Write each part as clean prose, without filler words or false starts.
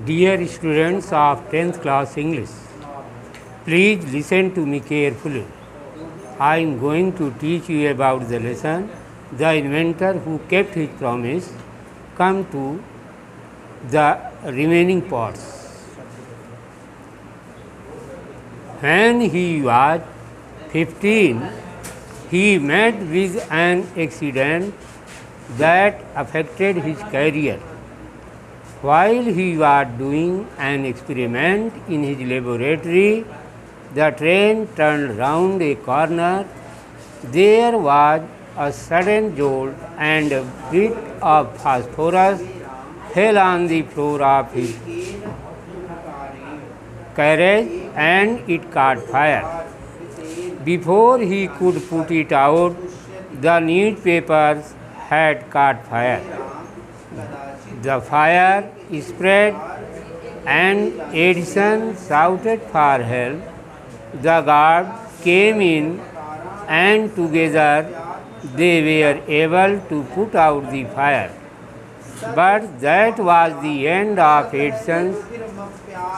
Dear students of 10th class English, please listen to me carefully. I am going to teach you about the lesson The Inventor Who Kept His Promise. Come to the remaining parts. When he was 15, he met with an accident that affected his career. While he was doing an experiment in his laboratory, the train turned round a corner. There was a sudden jolt, and a bit of phosphorus fell on the floor of his carriage, and it caught fire. Before he could put it out, the newspapers had caught fire. The fire spread, and Edison shouted for help. The guard came in, and together they were able to put out the fire. But that was the end of Edison's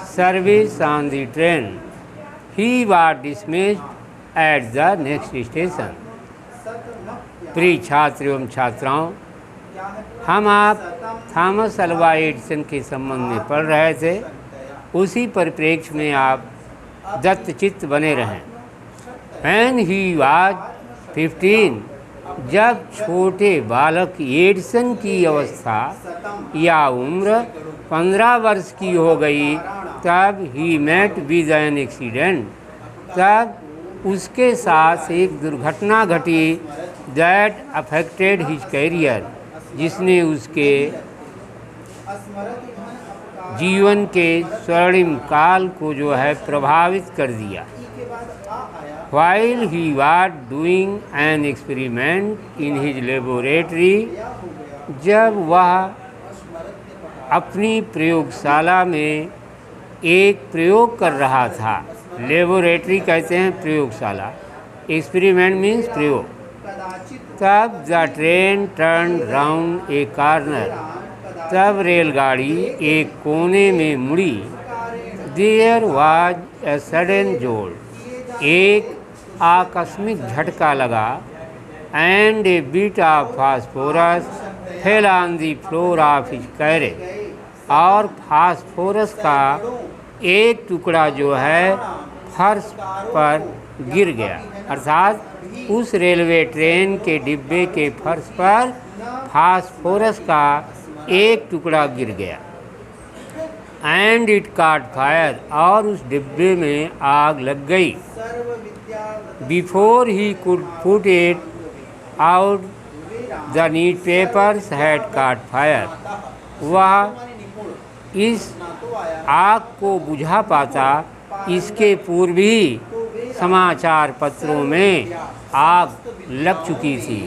service on the train. He was dismissed at the next station. प्रिय छात्र एवं छात्राओं, हम आप Thomas Alva Edison के संबंध में पढ़ रहे थे। उसी परिप्रेक्ष्य में आप दत्तचित्त बने रहें। When he was 15, जब छोटे बालक एडिसन की अवस्था या उम्र 15 वर्ष की हो गई, तब he met with an accident, तब उसके साथ एक दुर्घटना घटी that affected his career, जिसने उसके जीवन के स्वर्णिम काल को जो है प्रभावित कर दिया। While he was doing an experiment in his laboratory, जब वह अपनी प्रयोगशाला में एक प्रयोग कर रहा था। लेबोरेटरी कहते हैं प्रयोगशाला, एक्सपेरिमेंट मीन्स प्रयोग। तब the train turn round a corner, तब रेलगाड़ी एक कोने में मुड़ी। There was a sudden jolt, एक आकस्मिक झटका लगा। And a bit of phosphorus fell on the floor of his carriage, और फास्फोरस का एक टुकड़ा जो है फर्श पर गिर गया। अर्थात उस रेलवे ट्रेन के डिब्बे के फर्श पर फास्फोरस का एक टुकड़ा गिर गया। एंड इट कॉट फायर, और उस डिब्बे में आग लग गई। Before he could put it out the newspapers had cot fire, वह इस आग को बुझा पाता इसके पूर्व ही समाचार पत्रों में आग लग चुकी थी।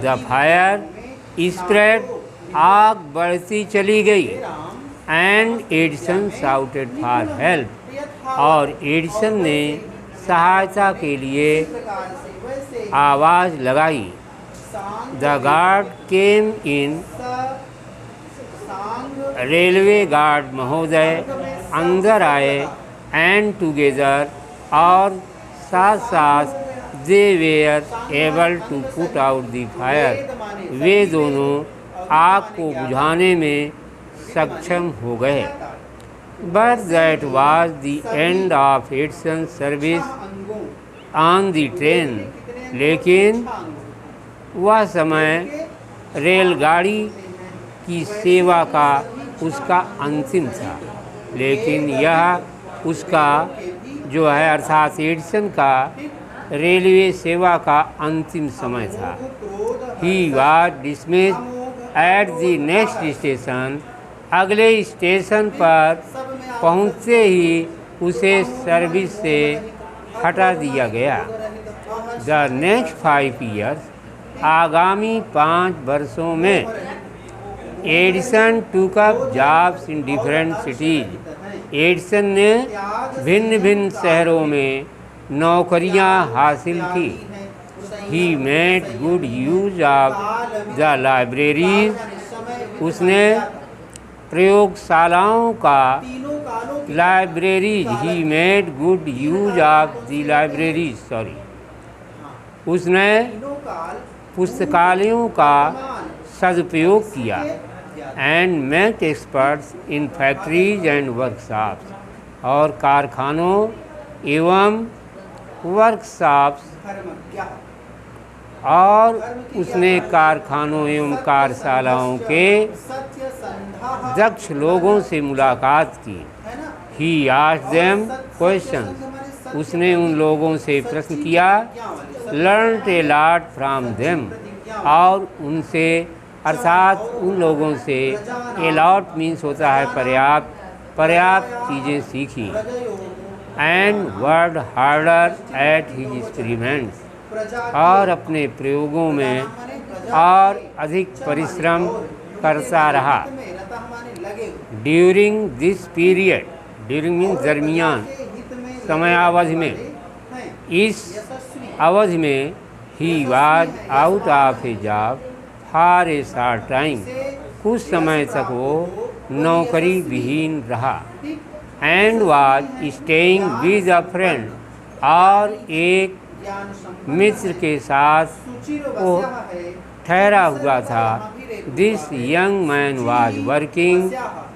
द फायर स्प्रेड, आग बढ़ती चली गई। And Edison shouted for help, और एडिसन ने सहायता के लिए आवाज़ लगाई। The guard came in, railway guard महोदय अंदर आए। एंड टुगेदर, और साथ साथ they were able to put out the fire, वे दोनों आग को बुझाने में सक्षम हो गए। But that was the end of Edison service on the train, लेकिन वह समय रेलगाड़ी की सेवा का उसका अंतिम था। लेकिन यह उसका जो है अर्थात एडिसन का रेलवे सेवा का अंतिम समय था। He was dismissed at the next station, अगले स्टेशन पर पहुँचते ही उसे सर्विस से हटा दिया गया। द नेक्स्ट 5 ईयर्स, आगामी 5 वर्षों में एडिसन टूक up jobs in different cities, Edison ने भिन्न भिन्न शहरों में नौकरियां हासिल की। He made good use of the libraries, उसने प्रयोगशालाओं का तीनों कालों की libraries he made good use of the libraries sorry उसने तीनों काल पुस्तकालयों का वर्तमान सदुपयोग किया के and make experts in factories and workshops और कारखानों एवं वर्कशॉप्स धर्मज्ञ और उसने कारखानों एवं कार्यशालाओं के सत्य संधा दक्ष लोगों से मुलाकात की। है ना। ही आस्क्ड देम क्वेश्चंस उसने उन लोगों से प्रश्न किया। Learn a lot from them और उनसे अर्थात उन लोगों से ए लॉट मीन्स होता है पर्याप्त चीज़ें सीखी। And word harder at his experiments और अपने प्रयोगों में और अधिक परिश्रम करता रहा। During this period during means दरमियान समयावधि में इस अवधि में he was out of A job for a short time कुछ समय तक वो नौकरी विहीन रहा। And was staying with a friend और एक मित्र के साथ वो ठहरा हुआ था। This young man was working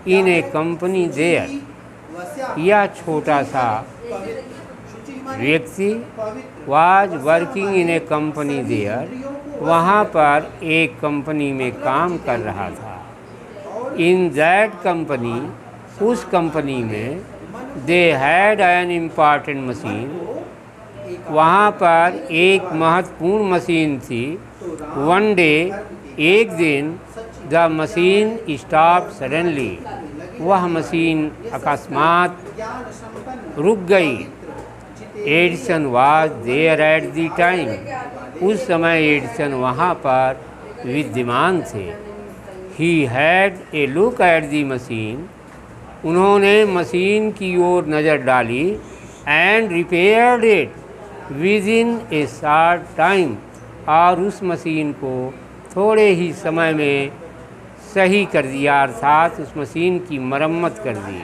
in a company there यह छोटा सा व्यक्ति was working in a company there वहाँ पर एक कंपनी में काम कर रहा था। इन दैट कंपनी उस कंपनी में they had an important machine वहाँ पर एक महत्वपूर्ण मशीन थी। वन डे एक दिन द मशीन स्टॉप सडनली वह मशीन अकस्मात रुक गई। Edison was there at the time उस समय एडिसन वहाँ पर विद्यमान थे। He had a look at the machine उन्होंने मशीन की ओर नज़र डाली। And repaired it within a short time और उस मशीन को थोड़े ही समय में सही कर दिया अर्थात उस मशीन की मरम्मत कर दी।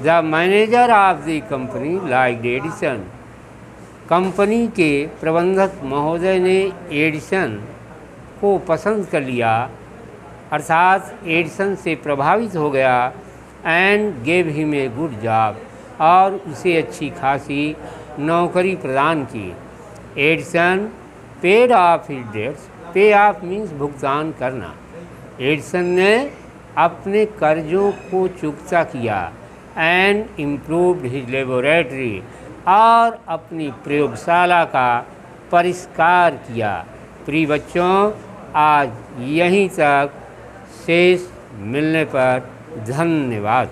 The manager of the company like Edison company के प्रबंधक महोदय ने एडिसन को पसंद कर लिया अर्थात एडिसन से प्रभावित हो गया। And gave him a good job और उसे अच्छी खासी नौकरी प्रदान की। Edison paid off his debts pay off means भुगतान करना। एडिसन ने अपने कर्जों को चुकता किया। एंड इम्प्रूव्ड हिज लेबोरेटरी और अपनी प्रयोगशाला का परिष्कार किया। प्रिय बच्चों आज यहीं तक शेष मिलने पर धन्यवाद।